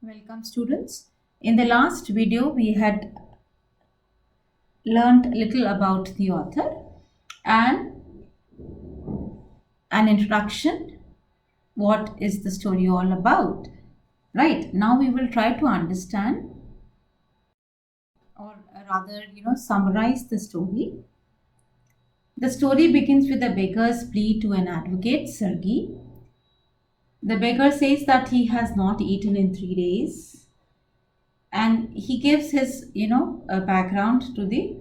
Welcome students. In the last video we had learned a little about the author and an introduction. What is the story all about? Right, now we will try to understand or rather summarize the story. The story begins with a beggar's plea to an advocate, Sergei. The beggar says that he has not eaten in 3 days and he gives his background to the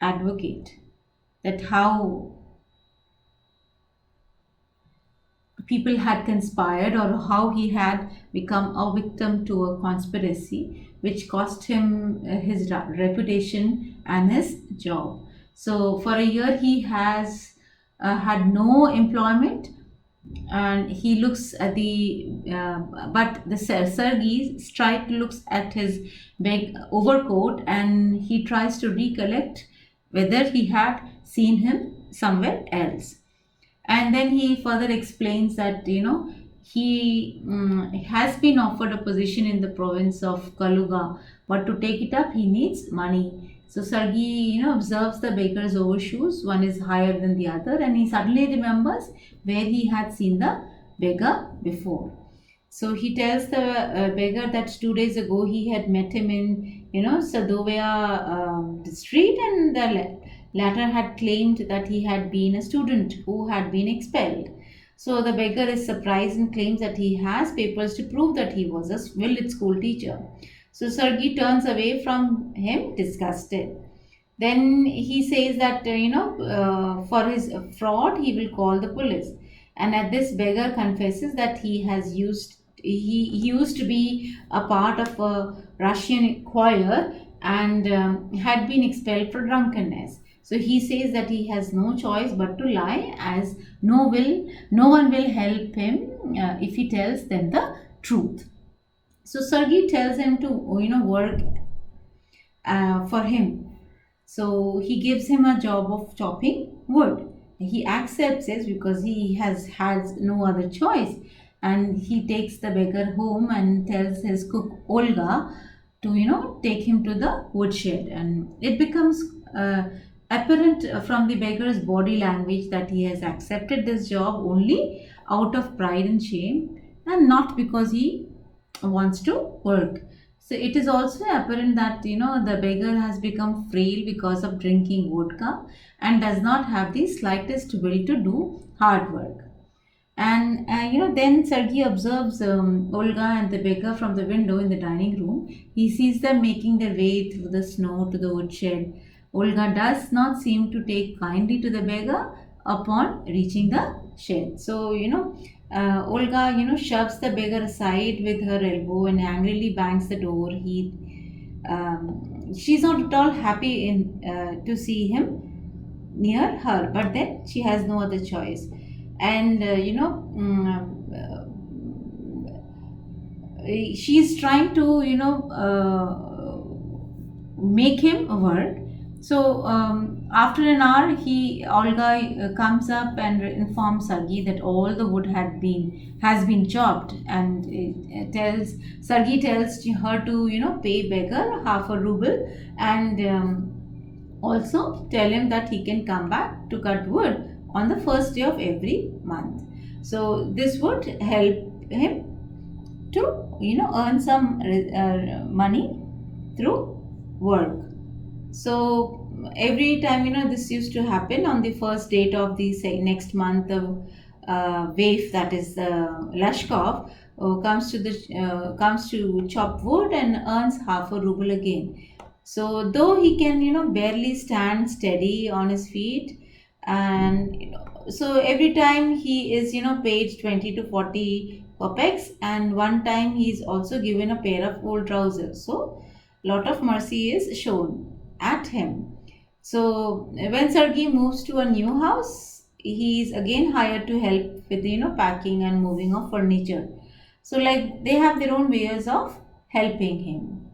advocate, that how people had conspired or how he had become a victim to a conspiracy which cost him his reputation and his job. So for a year he has had no employment, and he looks at the but the Sergei straight looks at his big overcoat and he tries to recollect whether he had seen him somewhere else. And then he further explains that he has been offered a position in the province of Kaluga, but to take it up he needs money. So Sergei observes the baker's overshoes, one is higher than the other, and he suddenly remembers where he had seen the beggar before. So he tells the beggar that 2 days ago he had met him in Sadovaya street, and the latter had claimed that he had been a student who had been expelled. So the beggar is surprised and claims that he has papers to prove that he was a village school teacher. So Sergei turns away from him disgusted. Then he says that for his fraud he will call the police. And at this, beggar confesses that he used to be a part of a Russian choir and had been expelled for drunkenness. So he says that he has no choice but to lie, as no one will help him if he tells them the truth. So Sergei tells him to work for him. So he gives him a job of chopping wood. He accepts it because he has no other choice, and he takes the beggar home and tells his cook Olga to take him to the woodshed. And it becomes apparent from the beggar's body language that he has accepted this job only out of pride and shame, and not because he wants to work. So it is also apparent that the beggar has become frail because of drinking vodka and does not have the slightest will to do hard work. And then Sergei observes Olga and the beggar from the window in the dining room. He sees them making their way through the snow to the woodshed. Olga does not seem to take kindly to the beggar upon reaching the shed. So Olga shoves the beggar aside with her elbow and angrily bangs the door. She's not at all happy in to see him near her, but then she has no other choice. And she's trying to make him work. So after an hour, he Olga comes up and informs Sergei that all the wood has been chopped, and tells Sergei tells her to pay beggar half a ruble, and also tell him that he can come back to cut wood on the first day of every month. So this would help him to earn some money through work. So every time this used to happen on the first date of the next month, the waif, that is Lashkov, comes to chop wood and earns half a ruble again. So though he can barely stand steady on his feet, and so every time he is paid 20 to 40 kopecks, and one time he is also given a pair of old trousers. So lot of mercy is shown at him. So when Sergei moves to a new house, he is again hired to help with packing and moving of furniture. So like they have their own ways of helping him.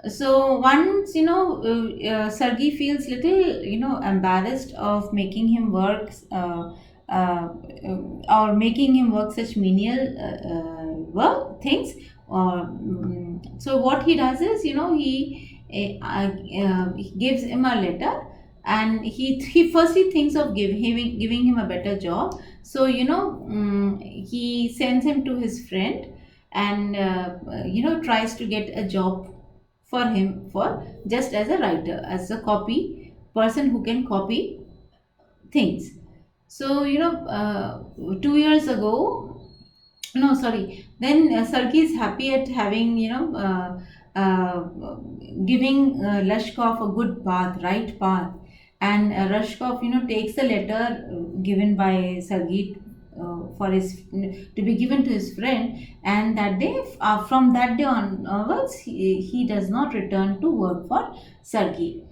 So once Sergei feels little embarrassed of making him work or making him work such menial work things. So what he does is, he gives him a letter, and he firstly thinks of giving him a better job. So he sends him to his friend, and tries to get a job for him, for just as a writer, as a copy person who can copy things. So 2 years ago, no, sorry. Then Sergei is happy at having, giving Lashkov a good path, right path. And Rashkov, takes the letter given by Sergei for his to be given to his friend, and that day, from that day onwards, he does not return to work for Sergei.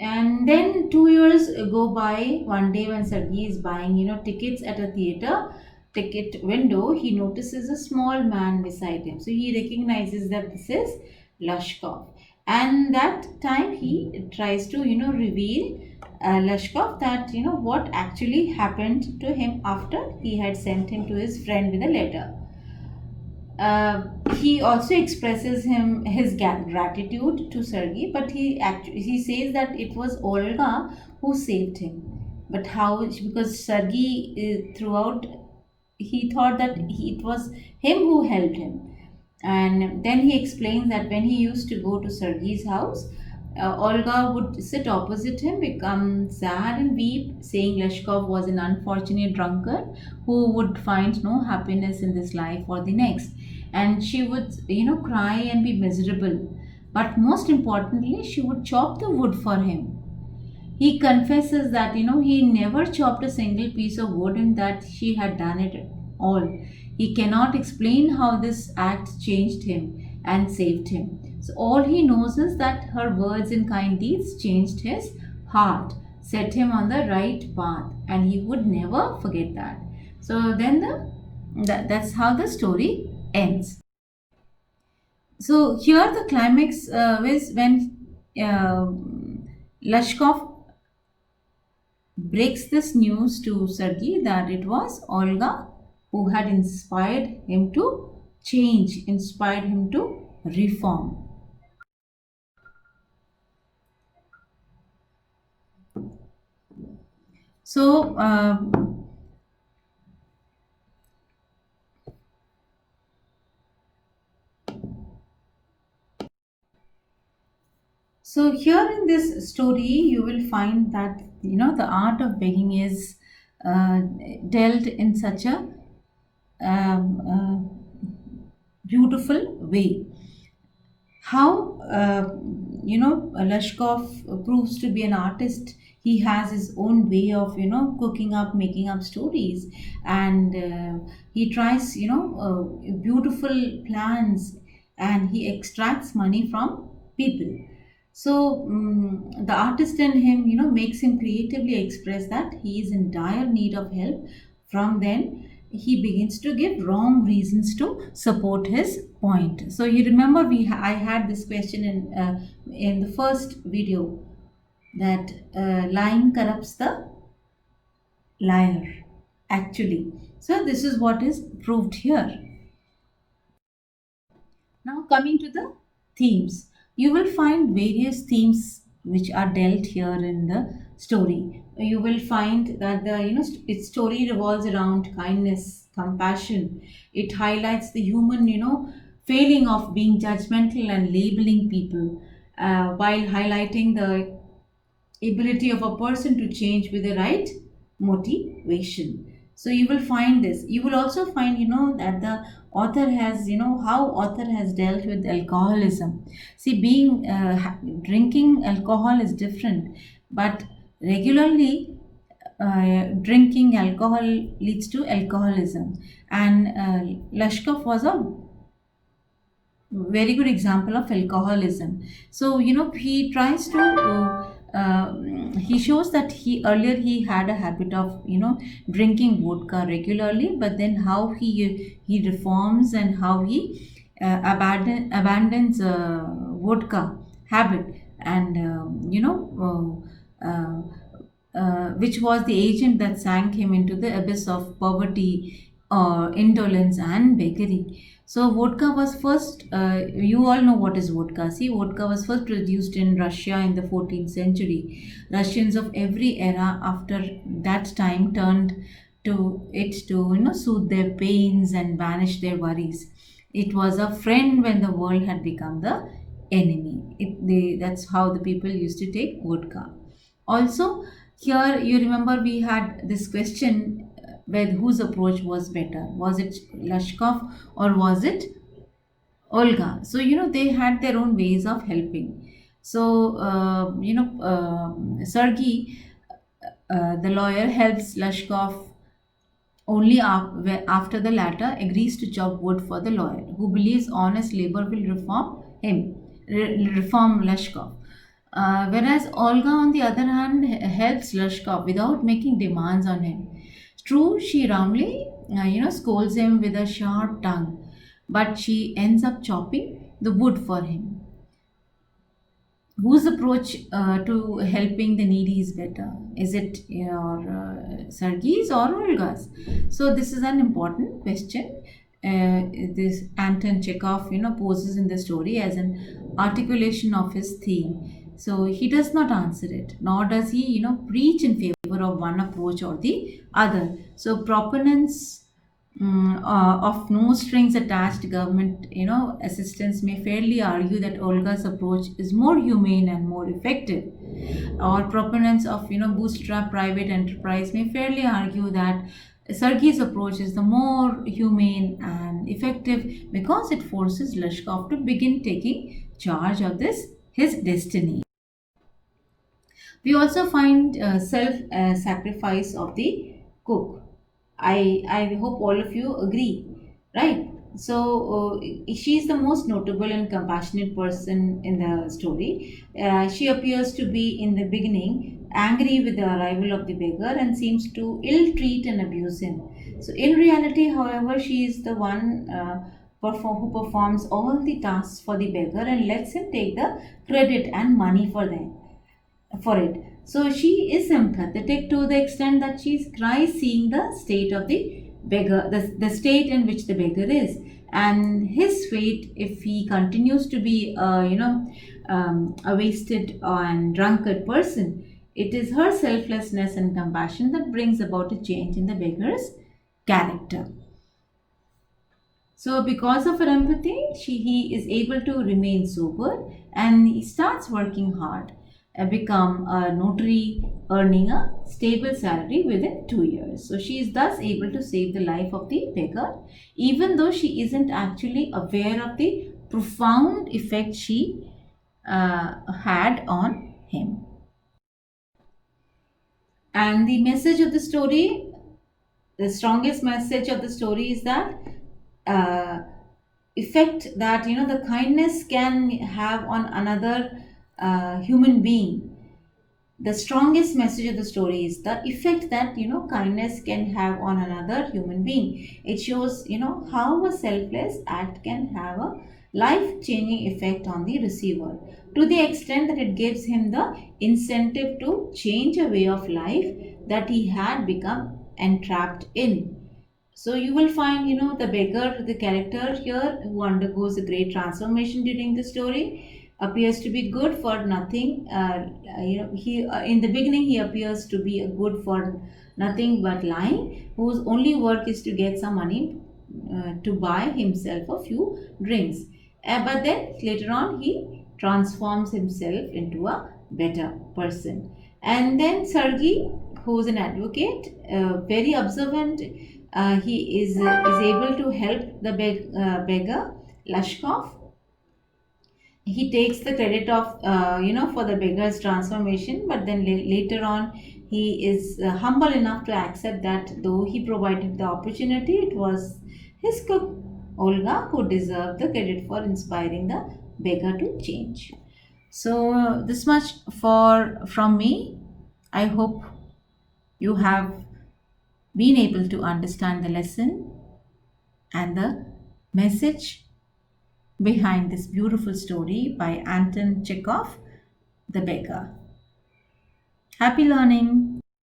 And then 2 years go by. One day, when Sergei is buying, tickets at a theater ticket window, he notices a small man beside him. So he recognizes that this is Lashkov. And that time he tries to, reveal Lashkov that, what actually happened to him after he had sent him to his friend with a letter. He also expresses his gratitude to Sergei, but he says that it was Olga who saved him. But how? Because Sergei, throughout, he thought that it was him who helped him. And then he explains that when he used to go to Sergei's house, Olga would sit opposite him, become sad and weep, saying Leshkov was an unfortunate drunkard who would find no happiness in this life or the next. And she would, cry and be miserable. But most importantly, she would chop the wood for him. He confesses that he never chopped a single piece of wood and that she had done it all. He cannot explain how this act changed him and saved him. So all he knows is that her words and kind deeds changed his heart, set him on the right path, and he would never forget that. So then that's how the story ends. So here the climax is when uh, Lashkov breaks this news to Sergei that it was Olga who had inspired him to change, inspired him to reform. So, so here in this story, you will find that the art of begging is uh, dealt in such a beautiful way. How Lashkov proves to be an artist. He has his own way of cooking up, making up stories, and he tries beautiful plans, and he extracts money from people. So the artist in him, makes him creatively express that he is in dire need of help. From then, he begins to give wrong reasons to support his point. So you remember I had this question in the first video, that lying corrupts the liar. Actually, so this is what is proved here. Now, coming to the themes, you will find various themes which are dealt here in the story. You will find that its story revolves around kindness, compassion. It highlights the human failing of being judgmental and labeling people, while highlighting the ability of a person to change with the right motivation. So you will find this. You will also find that the author has how author has dealt with alcoholism. See, being drinking alcohol is different, but regularly drinking alcohol leads to alcoholism. And Lashkov was a very good example of alcoholism. So he tries to he shows that he had a habit of drinking vodka regularly, but then how he reforms and how he abandons vodka habit, and which was the agent that sank him into the abyss of poverty, indolence and beggary. So vodka was first, you all know what is vodka. See, vodka was first produced in Russia in the 14th century. Russians of every era after that time turned to it to soothe their pains and banish their worries. It was a friend when the world had become the enemy. That's how the people used to take vodka. Also, here you remember we had this question with whose approach was better. Was it Lashkov or was it Olga? So, they had their own ways of helping. So, Sergei, the lawyer, helps Lashkov only after the latter agrees to chop wood for the lawyer, who believes honest labor will reform Lashkov. Whereas Olga, on the other hand, helps Lashkov without making demands on him. True, she roundly, scolds him with a sharp tongue, but she ends up chopping the wood for him. Whose approach to helping the needy is better? Is it your Sergei's or Olga's? So this is an important question. This Anton Chekhov, poses in the story as an articulation of his theme. So he does not answer it, nor does he, preach in favor of one approach or the other. So proponents of no strings attached government assistance may fairly argue that Olga's approach is more humane and more effective, or proponents of bootstrap private enterprise may fairly argue that Sergei's approach is the more humane and effective because it forces Lashkov to begin taking charge of this his destiny. We also find self sacrifice of the cook. I hope all of you agree, right? So she is the most notable and compassionate person in the story. She appears to be in the beginning angry with the arrival of the beggar and seems to ill treat and abuse him. So in reality, however, she is the one who performs all the tasks for the beggar and lets him take the credit and money for it. So she is sympathetic to the extent that she cries seeing the state of the beggar, the state in which the beggar is, and his fate if he continues to be, a wasted and drunkard person. It is her selflessness and compassion that brings about a change in the beggar's character. So, because of her empathy, he is able to remain sober and he starts working hard, become a notary, earning a stable salary within 2 years. So, she is thus able to save the life of the beggar, even though she isn't actually aware of the profound effect she had on him. And the message of the story, the strongest message of the story is that uh, effect that the kindness can have on another human being. The strongest message of the story is the effect that kindness can have on another human being. It shows how a selfless act can have a life changing effect on the receiver, to the extent that it gives him the incentive to change a way of life that he had become entrapped in. So you will find, the beggar, the character here who undergoes a great transformation during the story, appears to be good for nothing. He in the beginning he appears to be a good for nothing but lying, whose only work is to get some money to buy himself a few drinks. But then later on he transforms himself into a better person. And then Sergei, who is an advocate, very observant, he is able to help the beggar Lashkov. He takes the credit of for the beggar's transformation, but then later on he is humble enough to accept that though he provided the opportunity, it was his cook Olga who deserved the credit for inspiring the beggar to change. So this much for from me. I hope you have been able to understand the lesson and the message behind this beautiful story by Anton Chekhov, The Beggar. Happy learning!